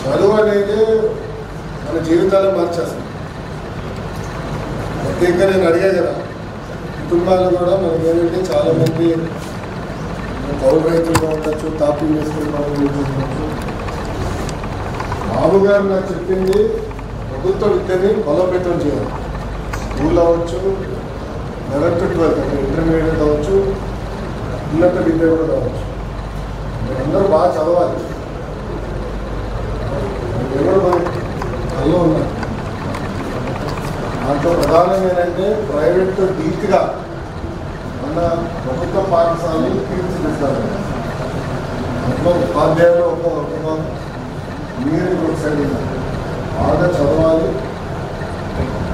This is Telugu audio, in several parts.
చదువు అనేది మన జీవితాలు మార్చేస్తాం. ప్రత్యేకంగా నేను అడిగా కదా, కుటుంబాలు కూడా మనకి ఏంటంటే చాలామంది కౌలు రైతులుగా ఉండొచ్చు, తాపీ వేసుకున్న ఉండొచ్చు. బాబు గారు నాకు చెప్పింది ప్రభుత్వ విద్యని బలోపేతం చేయాలి. స్కూల్ అవ్వచ్చు, 11th to 12th అంటే ఇంటర్మీడియట్ అవ్వచ్చు, ఉన్నత విద్య కూడా కావచ్చు. మీరందరూ బాగా చదవాలి. ఎవరు కళ్ళు ఉన్నారు. దాంట్లో ప్రధానంగా ఏంటంటే ప్రైవేట్తో ధీటుగా మన ప్రభుత్వ పాఠశాలను తీర్చిదిద్దాలి. దాంట్లో ఉపాధ్యాయులు ఒక మీరు ఒక సైడ్ బాగా చదవాలి,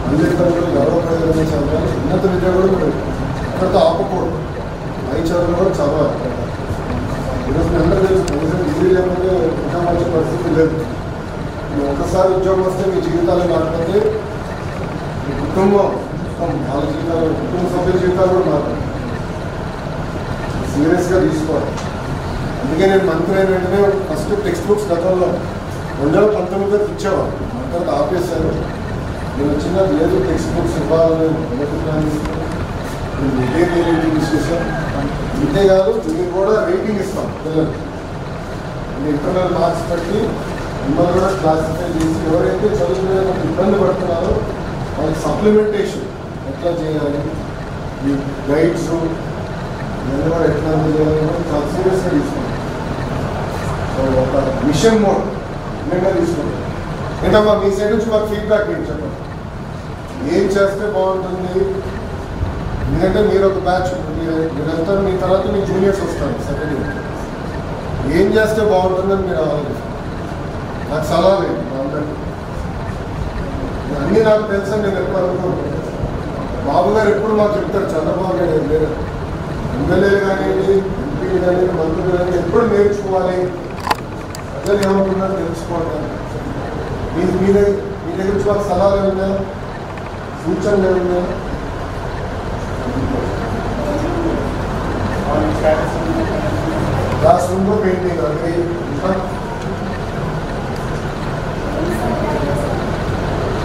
తల్లిదండ్రులు గర్వపడేదని చదవాలి, ఉన్నత విద్య కూడా అక్కడితో ఆపకూడదు, పై చదువులు కూడా చదవాలి. ఈరోజు అందరూ తెలుసు డిగ్రీ లేకపోతే ఇంకా మంచి పరిస్థితి లేదు. ఒక్కసారి ఉద్యోగం వస్తే మీ జీవితాలు మారిపోతే మీ కుటుంబం వాళ్ళ జీవితాలు, కుటుంబ సభ్యుల జీవితాలు కూడా మారుతాయి. సీరియస్గా తీసుకోవాలి. అందుకే నేను మంత్రి అయిన వెంటనే ఫస్ట్ టెక్స్ట్ బుక్స్ గతంలో 2019 ఇచ్చేవాళ్ళు, తర్వాత ఆపేశారు. నేను వచ్చిన లేదు టెక్స్ట్ బుక్స్ ఇవ్వాలని తీసుకొచ్చాం. అంతేకాదు మీరు కూడా రేటింగ్ ఇస్తాం పిల్లలకి. ఇంటర్నల్ మార్క్స్ బట్టి మిమ్మల్ని కూడా క్లాసిఫై చేసి ఎవరైతే చదువుకునే ఇబ్బంది పడుతున్నారో వాళ్ళకి సప్లిమెంటేషన్ ఎట్లా చేయాలి, ఈ గైడ్స్ ఇవన్నీ కూడా ఎట్లా చేయాలి చాలా సీరియస్గా తీసుకుంటాం. సో ఒక మిషన్ మోడ్ నిజంగా తీసుకుంటాం. ఏంటమ్మా మీ సైడ్ నుంచి మాకు ఫీడ్బ్యాక్ ఏంటి చెప్పండి, ఏం చేస్తే బాగుంటుంది. ఎందుకంటే మీరు ఒక బ్యాచ్ మీరు వెళ్తారు, మీ తర్వాత మీ జూనియర్స్ వస్తారు సెకండ్ ఇయర్, ఏం చేస్తే బాగుంటుందని మీరు ఆలోచిస్తారు. నాకు సలహా లేదు మా అందరికీ, అన్నీ నాకు తెలుసని నేను ఎప్పుడు అనుకుంటున్నాను. బాబు గారు ఎప్పుడు మాకు చెప్తారు, చంద్రబాబు నాయుడు లేదు ఎమ్మెల్యేలు కానివ్వండి, ఎంపీలు కానివ్వండి, మంత్రులు కానీ ఎప్పుడు నేర్చుకోవాలి, ప్రజలు ఏమనుకున్నారో తెలుసుకోవాలి. మీ దగ్గర నుంచి మాకు సలహాలు ఏమన్నా, సూచనలు ఏమన్నా? క్లాస్ రూమ్లో పెయింటింగ్ అంటే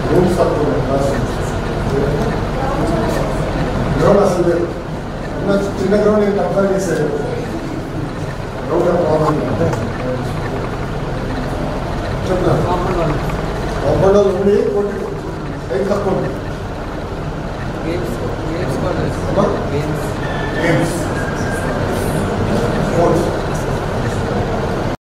రూమ్స్ తక్కువ, క్లాస్ గ్రౌండ్ అసలు లేదు. చిన్న గ్రౌండ్ నేను కంపేర్ చేశాను. గ్రౌండ్ ప్రాబ్లం చెప్తాను. కాంపౌండ్ ఉండి కొట్టి టైం తక్కువ ఉంది. గేమ్స్